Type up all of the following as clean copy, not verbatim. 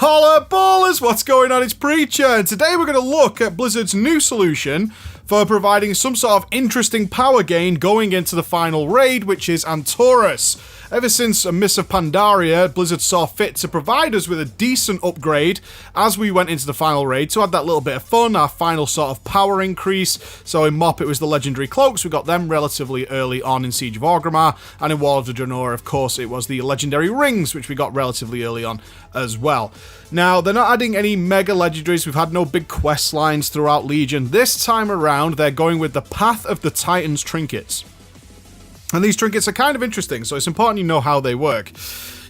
Holla ballers, what's going on? It's Preacher, and today we're going to look at Blizzard's new solution for providing some sort of interesting power gain going into the final raid, which is Antorus. Ever since Mists of Pandaria, Blizzard saw fit to provide us with a decent upgrade as we went into the final raid to add that little bit of fun, our final sort of power increase. So in MoP it was the legendary cloaks, we got them relatively early on in Siege of Orgrimmar, and in War of the Draenor, of course, it was the legendary rings, which we got relatively early on as well. Now, they're not adding any mega legendaries, we've had no big quest lines throughout Legion. This time around, they're going with the Path of the Titans trinkets. And these trinkets are kind of interesting, so it's important you know how they work.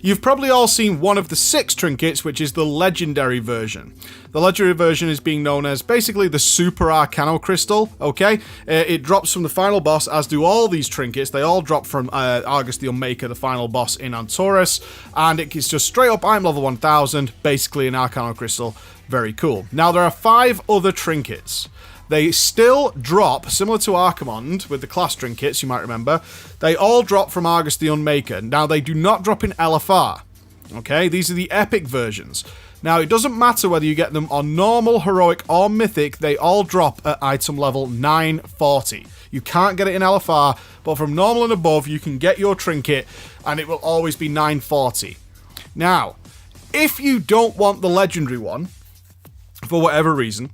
You've probably all seen one of the 6 trinkets, which is the legendary version. The legendary version is being known as basically the Super Arcano Crystal, okay? It drops from the final boss, as do all these trinkets. They all drop from Argus the Unmaker, the final boss in Antorus, and it's just straight up item level 1000, basically an Arcano Crystal. Very cool. Now, there are 5 other trinkets. They still drop, similar to Archimonde with the class trinkets, you might remember. They all drop from Argus the Unmaker. Now, they do not drop in LFR. Okay, these are the epic versions. Now, it doesn't matter whether you get them on normal, heroic, or mythic, they all drop at item level 940. You can't get it in LFR, but from normal and above, you can get your trinket, and it will always be 940. Now, if you don't want the legendary one, for whatever reason,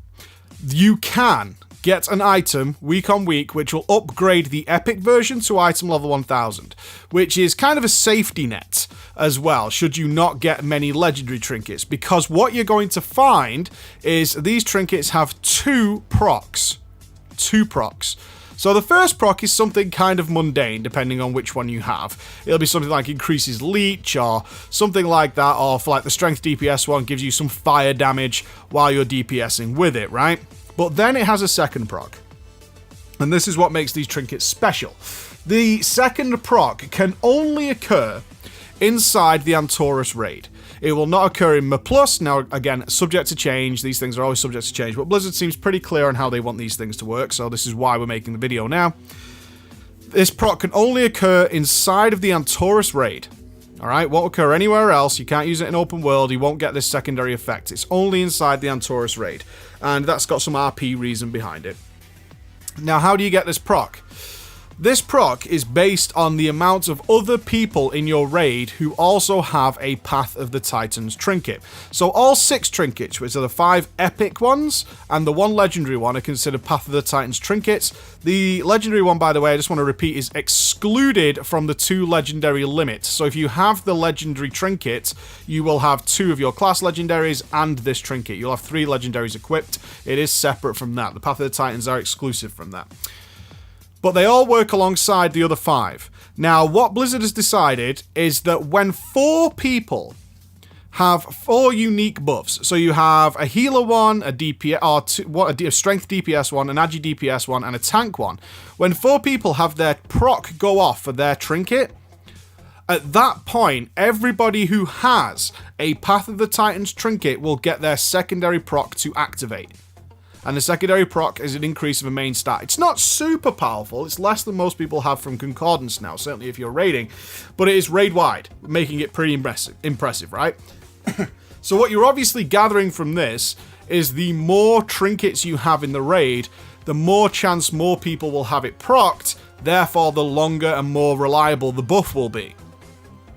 you can get an item week on week which will upgrade the epic version to item level 1000, which is kind of a safety net as well, should you not get many legendary trinkets, because what you're going to find is these trinkets have 2 procs. 2 procs. So the first proc is something kind of mundane, depending on which one you have. It'll be something like increases leech, or something like that, or for like the strength DPS one, gives you some fire damage while you're DPSing with it, right? But then it has a second proc. And this is what makes these trinkets special. The second proc can only occur inside the Antorus raid. It will not occur in M+. Now, again, subject to change. These things are always subject to change. But Blizzard seems pretty clear on how they want these things to work. So this is why we're making the video now. This proc can only occur inside of the Antorus raid. Alright, won't occur anywhere else. You can't use it in open world. You won't get this secondary effect. It's only inside the Antorus raid. And that's got some RP reason behind it. Now, how do you get this proc? This proc is based on the amount of other people in your raid who also have a Path of the Titans trinket. So all 6 trinkets, which are the 5 epic ones, and the 1 legendary one, are considered Path of the Titans trinkets. The legendary one, by the way, I just want to repeat, is excluded from the 2 legendary limit. So if you have the legendary trinket, you will have 2 of your class legendaries and this trinket. You'll have 3 legendaries equipped. It is separate from that. The Path of the Titans are exclusive from that. But they all work alongside the other 5. Now, what Blizzard has decided is that when 4 people have 4 unique buffs, so you have a healer one, a DPS, or a strength DPS one, an agi DPS one, and a tank one. When 4 people have their proc go off for their trinket, at that point, everybody who has a Path of the Titans trinket will get their secondary proc to activate. And the secondary proc is an increase of a main stat. It's not super powerful. It's less than most people have from Concordance now, certainly if you're raiding. But it is raid-wide, making it pretty impressive, right? So what you're obviously gathering from this is the more trinkets you have in the raid, the more chance more people will have it procced, therefore the longer and more reliable the buff will be.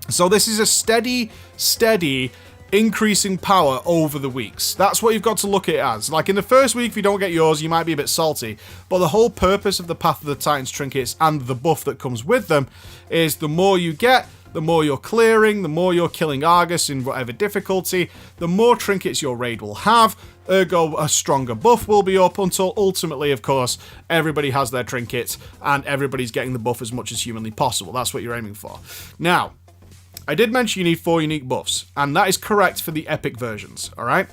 So this is a steady increasing power over the weeks. That's what you've got to look at it as. Like in the first week, if you don't get yours, you might be a bit salty. But the whole purpose of the Path of the Titans trinkets and the buff that comes with them is the more you get, the more you're clearing, the more you're killing Argus in whatever difficulty, the more trinkets your raid will have, ergo a stronger buff will be up until ultimately, of course, everybody has their trinkets and everybody's getting the buff as much as humanly possible. That's what you're aiming for. Now, I did mention you need 4 unique buffs, and that is correct for the epic versions, alright?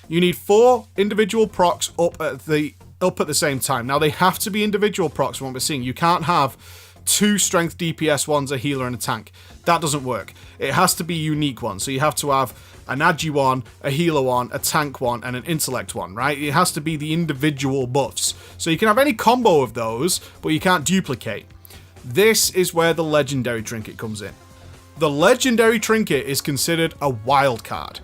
You need 4 individual procs up at the same time. Now, they have to be individual procs from what we're seeing. You can't have 2 strength DPS ones, a healer, and a tank. That doesn't work. It has to be unique ones. So you have to have an agi one, a healer one, a tank one, and an intellect one, right? It has to be the individual buffs. So you can have any combo of those, but you can't duplicate. This is where the legendary trinket comes in. The legendary trinket is considered a wildcard.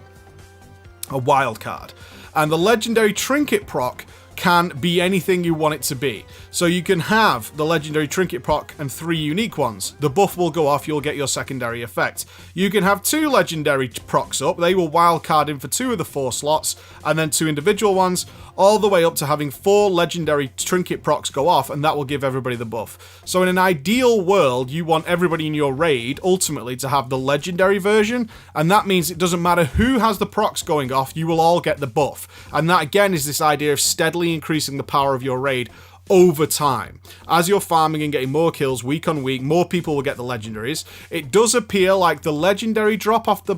a wild card. And the legendary trinket proc can be anything you want it to be. So you can have the legendary trinket proc and 3 unique ones. The buff will go off, you'll get your secondary effect. You can have 2 legendary procs up, they will wildcard in for 2 of the 4 slots, and then 2 individual ones, all the way up to having 4 legendary trinket procs go off, and that will give everybody the buff. So in an ideal world, you want everybody in your raid, ultimately, to have the legendary version, and that means it doesn't matter who has the procs going off, you will all get the buff. And that, again, is this idea of steadily increasing the power of your raid over time. As you're farming and getting more kills week on week, more people will get the legendaries. It does appear like the legendary drop off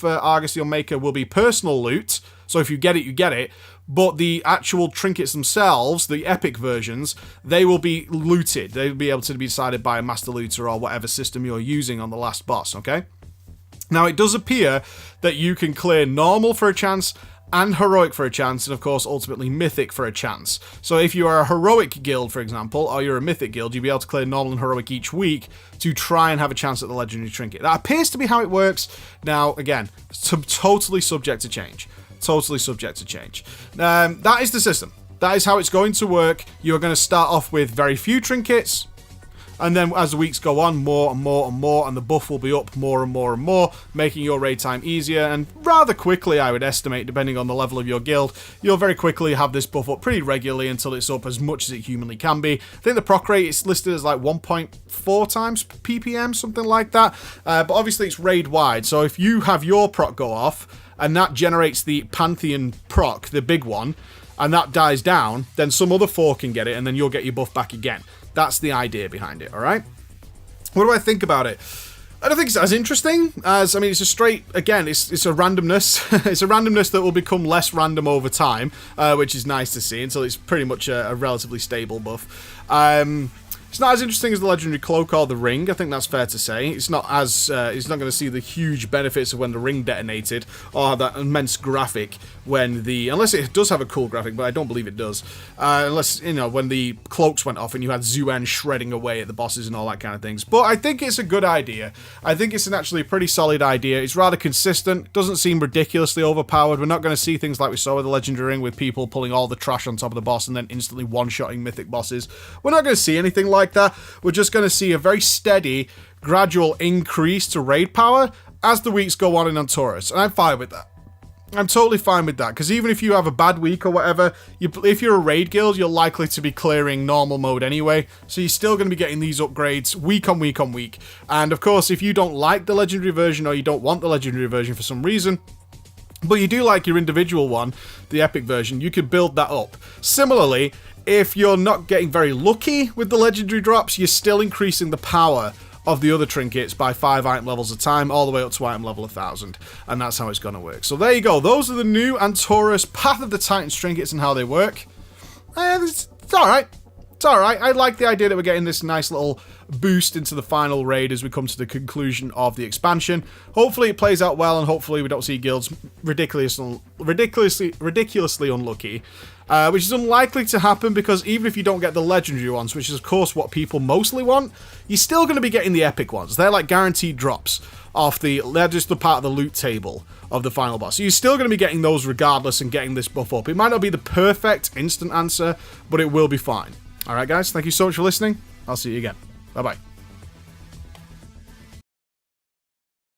Argus the Unmaker will be personal loot, so if you get it, you get it. But the actual trinkets themselves, the epic versions, they will be looted. They will be able to be decided by a master looter or whatever system you're using on the last boss, okay? Now, it does appear that you can clear normal for a chance and heroic for a chance, and of course ultimately mythic for a chance. So if you are a heroic guild, for example, or you're a mythic guild, you'll be able to clear normal and heroic each week to try and have a chance at the legendary trinket. That appears to be how it works. Now, again, totally subject to change. Totally subject to change. That is the system. That is how it's going to work. You're going to start off with very few trinkets, and then as the weeks go on, more and more and more, and the buff will be up more and more and more, making your raid time easier, and rather quickly, I would estimate, depending on the level of your guild, you'll very quickly have this buff up pretty regularly until it's up as much as it humanly can be. I think the proc rate is listed as like 1.4 times ppm, something like that, but obviously it's raid-wide, so if you have your proc go off, and that generates the Pantheon proc, the big one, and that dies down, then some other 4 can get it, and then you'll get your buff back again. That's the idea behind it, alright? What do I think about it? I don't think it's as interesting as, I mean, it's a straight, again, it's a randomness. It's a randomness that will become less random over time, which is nice to see, until it's pretty much a relatively stable buff. It's not as interesting as the legendary cloak or the ring. I think that's fair to say. It's not as it's not going to see the huge benefits of when the ring detonated, or that immense graphic when the, unless it does have a cool graphic, but I don't believe it does. Unless, you know, when the cloaks went off and you had Zuen shredding away at the bosses and all that kind of things. But I think it's a good idea. I think it's actually a pretty solid idea. It's rather consistent. Doesn't seem ridiculously overpowered. We're not going to see things like we saw with the legendary ring, with people pulling all the trash on top of the boss and then instantly one-shotting mythic bosses. We're not going to see anything like that. We're just going to see a very steady, gradual increase to raid power as the weeks go on in Antorus, and I'm fine with that. I'm totally fine with that, because even if you have a bad week or whatever, if you're a raid guild, you're likely to be clearing normal mode anyway, so you're still going to be getting these upgrades week on week on week. And of course, if you don't like the legendary version, or you don't want the legendary version for some reason, but you do like your individual one, the epic version, you can build that up. Similarly, if you're not getting very lucky with the legendary drops, you're still increasing the power of the other trinkets by 5 item levels a time, all the way up to item level 1000, and that's how it's going to work. So there you go. Those are the new Antorus Path of the Titans trinkets and how they work. It's alright. It's alright. I like the idea that we're getting this nice little boost into the final raid as we come to the conclusion of the expansion. Hopefully it plays out well, and hopefully we don't see guilds ridiculously unlucky. Which is unlikely to happen, because even if you don't get the legendary ones, which is of course what people mostly want, you're still going to be getting the epic ones. They're like guaranteed drops off they're just the part of the loot table of the final boss. So you're still going to be getting those regardless and getting this buff up. It might not be the perfect instant answer, but it will be fine. Alright guys, thank you so much for listening. I'll see you again. Bye bye.